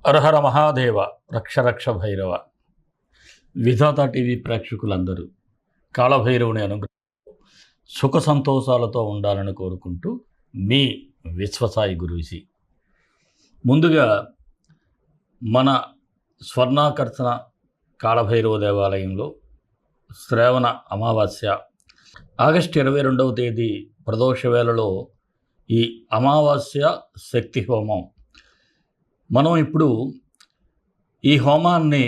హరహర మహాదేవ రక్ష రక్ష భైరవ. విధాత టీవీ ప్రేక్షకులందరూ కాళభైరవుని అనుగ్రహం సుఖ సంతోషాలతో ఉండాలని కోరుకుంటూ మీ విశ్వసాయి గురూజీ. ముందుగా మన స్వర్ణాకర్షణ కాళభైరవ దేవాలయంలో శ్రావణ అమావాస్య ఆగస్టు 22వ తేదీ ప్రదోష వేళలో ఈ అమావాస్య శక్తి హోమం. మనం ఇప్పుడు ఈ హోమాన్ని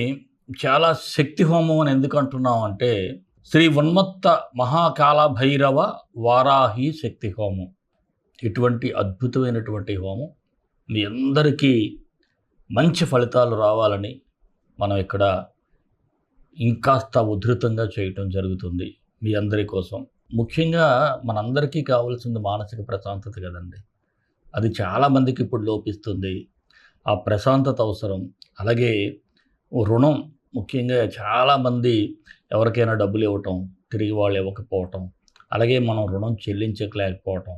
చాలా శక్తి హోమం అని ఎందుకు అంటున్నాం అంటే, శ్రీ ఉన్మత్త మహాకాళ భైరవ వారాహి శక్తి హోమం. ఇటువంటి అద్భుతమైనటువంటి హోమం మీ అందరికీ మంచి ఫలితాలు రావాలని మనం ఇక్కడ ఇంకాస్త ఉధృతంగా చేయటం జరుగుతుంది మీ అందరి కోసం. ముఖ్యంగా మనందరికీ కావాల్సింది మానసిక ప్రశాంతత కదండి. అది చాలామందికి ఇప్పుడు లోపిస్తుంది. ఆ ప్రశాంతత అవసరం. అలాగే రుణం, ముఖ్యంగా చాలామంది ఎవరికైనా డబ్బులు ఇవ్వటం తిరిగి వాళ్ళు ఇవ్వకపోవటం, అలాగే మనం రుణం చెల్లించలేకపోవటం,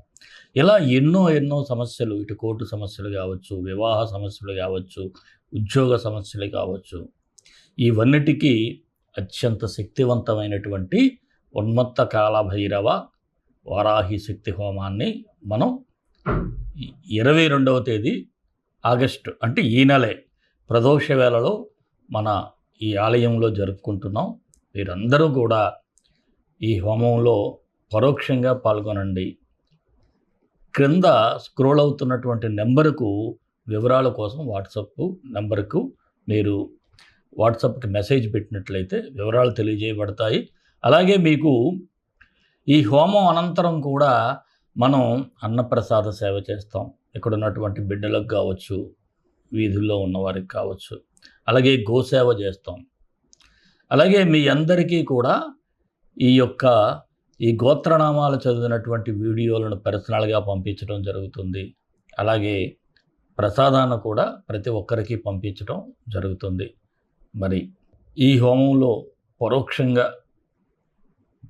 ఇలా ఎన్నో సమస్యలు, ఇటు కోర్టు సమస్యలు కావచ్చు, వివాహ సమస్యలు కావచ్చు, ఉద్యోగ సమస్యలు కావచ్చు, ఇవన్నిటికీ అత్యంత శక్తివంతమైనటువంటి ఉన్మత్త కాళభైరవ వారాహి శక్తి హోమాన్ని మనం 22వ తేదీ ఆగస్టు అంటే ఈ నెలే ప్రదోష వేళలో మన ఈ ఆలయంలో జరుపుకుంటున్నాం. మీరందరూ కూడా ఈ హోమంలో పరోక్షంగా పాల్గొనండి. క్రింద స్క్రోల్ అవుతున్నటువంటి నెంబరుకు వివరాల కోసం వాట్సాప్ నెంబర్కు మీరు వాట్సాప్కి మెసేజ్ పెట్టినట్లయితే వివరాలు తెలియజేయబడతాయి. అలాగే మీకు ఈ హోమం అనంతరం కూడా మనం అన్నప్రసాద సేవ చేస్తాం. ఇక్కడ ఉన్నటువంటి బిడ్డలకు కావచ్చు, వీధుల్లో ఉన్నవారికి కావచ్చు, అలాగే గోసేవ చేస్తాం. అలాగే మీ అందరికీ కూడా ఈ గోత్రనామాలు చదివినటువంటి వీడియోలను పర్సనల్గా పంపించడం జరుగుతుంది. అలాగే ప్రసాదాన్ని కూడా ప్రతి ఒక్కరికి పంపించడం జరుగుతుంది. మరి ఈ హోమంలో పరోక్షంగా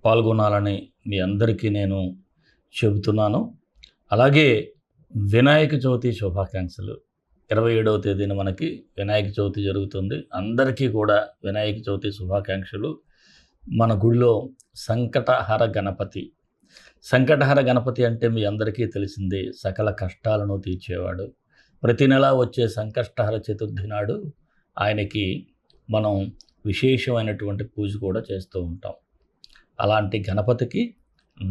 పాల్గొనాలని మీ అందరికీ నేను చెబుతున్నాను. అలాగే వినాయక చవితి శుభాకాంక్షలు. 27వ తేదీన మనకి వినాయక చవితి జరుగుతుంది. అందరికీ కూడా వినాయక చవితి శుభాకాంక్షలు. మన గుడిలో సంకటహర గణపతి అంటే మీ అందరికీ తెలిసిందే, సకల కష్టాలను తీర్చేవాడు. ప్రతి నెల వచ్చే సంకష్టహర చతుర్థి నాడు ఆయనకి మనం విశేషమైనటువంటి పూజ కూడా చేస్తూ ఉంటాం. అలాంటి గణపతికి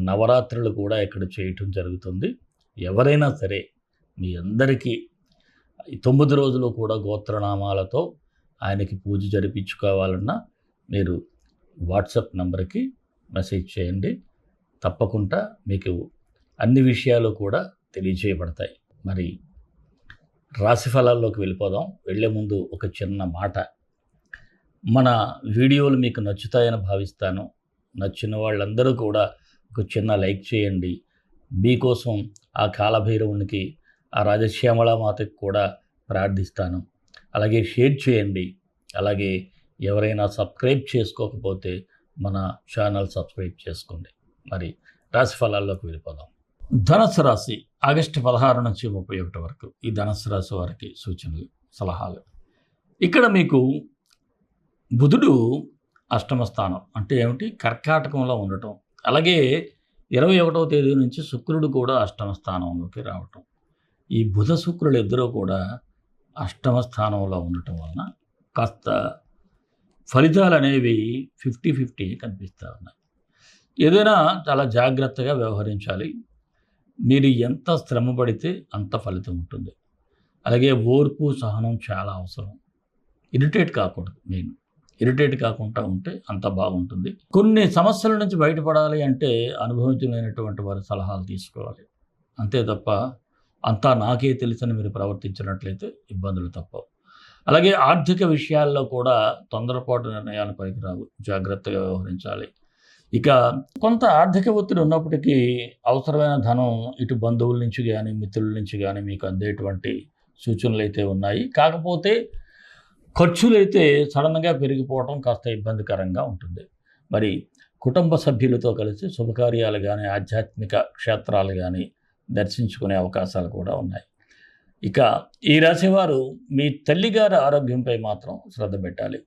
నవరాత్రులు కూడా ఇక్కడ చేయటం జరుగుతుంది. ఎవరైనా సరే మీ అందరికీ 9 రోజులు కూడా గోత్రనామాలతో ఆయనకి పూజ జరిపించుకోవాలన్నా మీరు వాట్సాప్ నెంబర్కి మెసేజ్ చేయండి. తప్పకుండా మీకు అన్ని విషయాలు కూడా తెలియజేయబడతాయి. మరి రాశి ఫలాల్లోకి వెళ్ళిపోదాం. వెళ్ళే ముందు ఒక చిన్న మాట. మన వీడియోలు మీకు నచ్చుతాయని భావిస్తాను. నచ్చిన వాళ్ళందరూ కూడా ఒక చిన్న లైక్ చేయండి. మీకోసం ఆ కాళభైరవునికి, ఆ రాజశ్యామళమాతకి కూడా ప్రార్థిస్తాను. అలాగే షేర్ చేయండి. అలాగే ఎవరైనా సబ్స్క్రైబ్ చేసుకోకపోతే మన ఛానల్ సబ్స్క్రైబ్ చేసుకోండి. మరి రాశి ఫలాల్లోకి వెళ్ళిపోదాం. ధనుస్సు రాశి ఆగస్టు 16 నుంచి 31 వరకు ఈ ధనుస్సు రాశి వారికి సూచనలు, సలహాలు. ఇక్కడ మీకు బుధుడు అష్టమ స్థానం అంటే ఏమిటి, కర్కాటకంలో ఉండటం. అలాగే 21వ తేదీ నుంచి శుక్రుడు కూడా అష్టమ స్థానంలోకి రావటం. ఈ బుధ శుక్రులు ఇద్దరూ కూడా అష్టమ స్థానంలో ఉండటం వలన కాస్త ఫలితాలు అనేవి 50-50 కనిపిస్తూ ఉన్నాయి. ఏదైనా చాలా జాగ్రత్తగా వ్యవహరించాలి. మీరు ఎంత శ్రమ పడితే అంత ఫలితం ఉంటుంది. అలాగే ఓర్పు, సహనం చాలా అవసరం. ఇరిటేట్ కాకూడదు. ఇరిటేట్ కాకుండా ఉంటే అంత బాగుంటుంది. కొన్ని సమస్యల నుంచి బయటపడాలి అంటే అనుభవించలేనటువంటి వారి సలహాలు తీసుకోవాలి. అంతే తప్ప అంతా నాకే తెలుసని మీరు ప్రవర్తించినట్లయితే ఇబ్బందులు తప్పవు. అలాగే ఆర్థిక విషయాల్లో కూడా తొందరపాటు నిర్ణయాలు పనికిరావు. జాగ్రత్తగా వ్యవహరించాలి. ఇక కొంత ఆర్థిక ఒత్తిడి ఉన్నప్పటికీ అవసరమైన ధనం ఇటు బంధువుల నుంచి కానీ, మిత్రుల నుంచి కానీ మీకు అందేటువంటి సూచనలు అయితే ఉన్నాయి. కాకపోతే ఖర్చులైతే సడన్గా పెరిగిపోవడం కాస్త ఇబ్బందికరంగా ఉంటుంది. మరి కుటుంబ సభ్యులతో కలిసి శుభకార్యాలు కానీ, ఆధ్యాత్మిక క్షేత్రాలు కానీ దర్శించుకునే అవకాశాలు కూడా ఉన్నాయి. ఇక ఈ రాశివారు మీ తల్లిగారి ఆరోగ్యంపై మాత్రం శ్రద్ధ పెట్టాలి.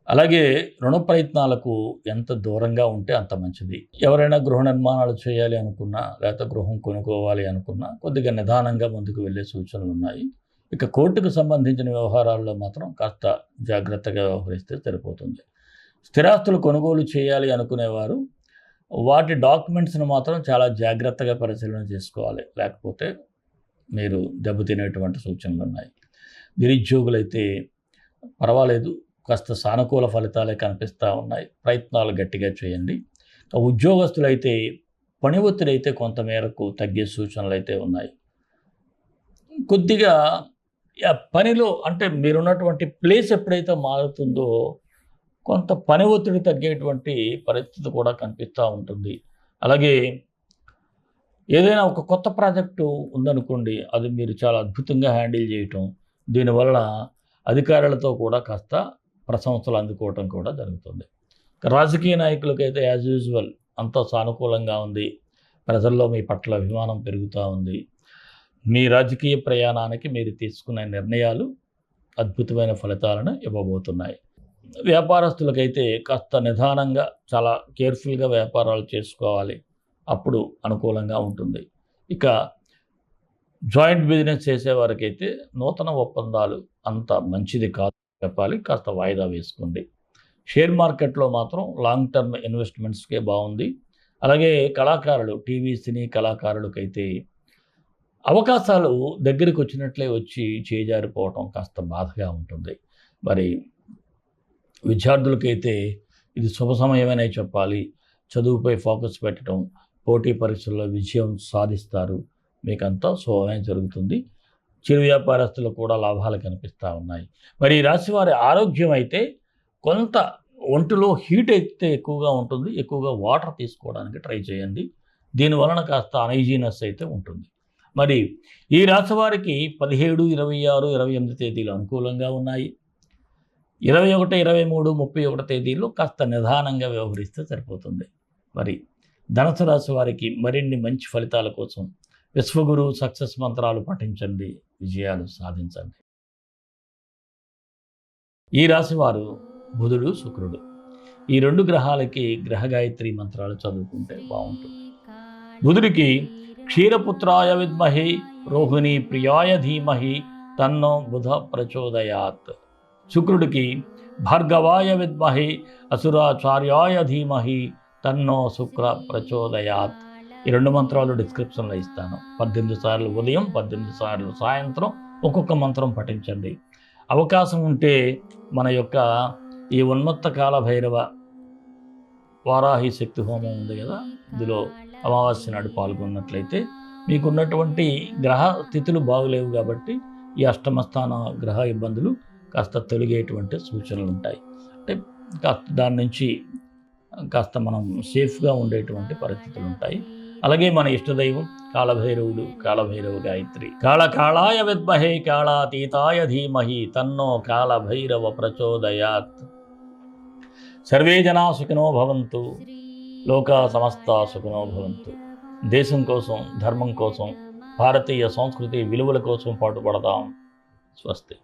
అలాగే రుణ ప్రయత్నాలకు ఎంత దూరంగా ఉంటే అంత మంచిది. ఎవరైనా గృహ నిర్మాణాలు చేయాలి అనుకున్నా, లేకపోతే గృహం కొనుక్కోవాలి అనుకున్నా కొద్దిగా నిదానంగా ముందుకు వెళ్ళే సూచనలు ఉన్నాయి. ఇక కోర్టుకు సంబంధించిన వ్యవహారాల్లో మాత్రం కాస్త జాగ్రత్తగా వ్యవహరిస్తే సరిపోతుంది. స్థిరాస్తులు కొనుగోలు చేయాలి అనుకునేవారు వాటి డాక్యుమెంట్స్ను మాత్రం చాలా జాగ్రత్తగా పరిశీలన చేసుకోవాలి. లేకపోతే మీరు దెబ్బతినేటువంటి సూచనలు ఉన్నాయి. నిరుద్యోగులైతే పర్వాలేదు, కాస్త సానుకూల ఫలితాలే కనిపిస్తూ ఉన్నాయి. ప్రయత్నాలు గట్టిగా చేయండి. ఉద్యోగస్తులైతే పని ఒత్తిడి అయితే కొంతమేరకు తగ్గే సూచనలు అయితే ఉన్నాయి. కొద్దిగా పనిలో అంటే మీరున్నటువంటి ప్లేస్ ఎప్పుడైతే మారుతుందో కొంత పని ఒత్తిడి తగ్గేటువంటి పరిస్థితి కూడా కనిపిస్తూ ఉంటుంది. అలాగే ఏదైనా ఒక కొత్త ప్రాజెక్టు ఉందనుకోండి, అది మీరు చాలా అద్భుతంగా హ్యాండిల్ చేయటం, దీనివల్ల అధికారులతో కూడా కాస్త ప్రశంసలు అందుకోవటం కూడా జరుగుతుంది. రాజకీయ నాయకులకైతే యాజ్ యూజువల్ అంతా సానుకూలంగా ఉంది. ప్రజల్లో మీ పట్ల అభిమానం పెరుగుతూ ఉంది. మీ రాజకీయ ప్రయాణానికి మీరు తీసుకునే నిర్ణయాలు అద్భుతమైన ఫలితాలను ఇవ్వబోతున్నాయి. వ్యాపారస్తులకైతే కాస్త నిదానంగా చాలా కేర్ఫుల్గా వ్యాపారాలు చేసుకోవాలి, అప్పుడు అనుకూలంగా ఉంటుంది. ఇక జాయింట్ బిజినెస్ చేసేవారికైతే నూతన ఒప్పందాలు అంత మంచిది కాదు చెప్పాలి, కాస్త వాయిదా వేసుకోండి. షేర్ మార్కెట్లో మాత్రం లాంగ్ టర్మ్ ఇన్వెస్ట్మెంట్స్కే బాగుంది. అలాగే కళాకారులు, టీవీ సినీ కళాకారులకైతే అవకాశాలు దగ్గరికి వచ్చినట్లే వచ్చి చేజారిపోవటం కాస్త బాధగా ఉంటుంది. మరి విద్యార్థులకైతే ఇది శుభ సమయమనే చెప్పాలి. చదువుపై ఫోకస్ పెట్టడం, పోటీ పరీక్షల్లో విజయం సాధిస్తారు, మీకంతా శుభమే జరుగుతుంది. చిరు వ్యాపారస్తులకు కూడా లాభాలు కనిపిస్తూ ఉన్నాయి. మరి ఈ రాశి వారి ఆరోగ్యం అయితే కొంత ఒంటిలో హీట్ అయితే ఎక్కువగా ఉంటుంది. ఎక్కువగా వాటర్ తీసుకోవడానికి ట్రై చేయండి. దీనివలన కాస్త అనైజీనెస్ అయితే ఉంటుంది. మరి ఈ రాశి వారికి 17, 26, 28 తేదీలు అనుకూలంగా ఉన్నాయి. 21, 23, 31 తేదీల్లో కాస్త నిదానంగా వ్యవహరిస్తే సరిపోతుంది. మరి ధనుసు రాశి వారికి మరిన్ని మంచి ఫలితాల కోసం విశ్వగురు సక్సెస్ మంత్రాలు పఠించండి, విజయాలు సాధించండి. ఈ రాశి వారు బుధుడు, శుక్రుడు ఈ 2 గ్రహాలకి గ్రహ గాయత్రి మంత్రాలు చదువుకుంటే బాగుంటుంది. బుధుడికి క్షీరపుత్రాయ విద్మహి రోహిణి ప్రియాయ ధీమహి తన్నో బుధ ప్రచోదయాత్. శుక్రుడికి భార్గవాయ విద్మహి అసురాచార్యాయ ధీమహి తన్నో శుక్ర ప్రచోదయాత్. ఈ 2 మంత్రాలు డిస్క్రిప్షన్లో ఇస్తాను. 18 సార్లు ఉదయం, 18 సార్లు సాయంత్రం ఒక్కొక్క మంత్రం పఠించండి. అవకాశం ఉంటే మన యొక్క ఈ ఉన్మత్త కాల భైరవ వారాహి శక్తి హోమం ఉంది కదా, ఇందులో అమావాస్య నాడు పాల్గొన్నట్లయితే మీకున్నటువంటి గ్రహ స్థితులు బాగులేవు కాబట్టి ఈ అష్టమ స్థాన గ్రహ ఇబ్బందులు కాస్త తొలగేటువంటి సూచనలు ఉంటాయి. అంటే కాస్త దాని నుంచి కాస్త మనం సేఫ్గా ఉండేటువంటి పరిస్థితులు ఉంటాయి. అలాగే మన ఇష్టదైవం కాళభైరవుడు, కాళభైరవ గాయత్రి. కాళకాళాయ విద్మహే కాళాతీతాయ ధీమహి తన్నో కాళభైరవ ప్రచోదయాత్. సర్వే జనా సుఖినో భవంతు, లోకా సమస్తా సుఖినో భవంతు. దేశం కోసం, ధర్మం కోసం, భారతీయ సంస్కృతి విలువల కోసం పాటుపడదాం. స్వస్తి.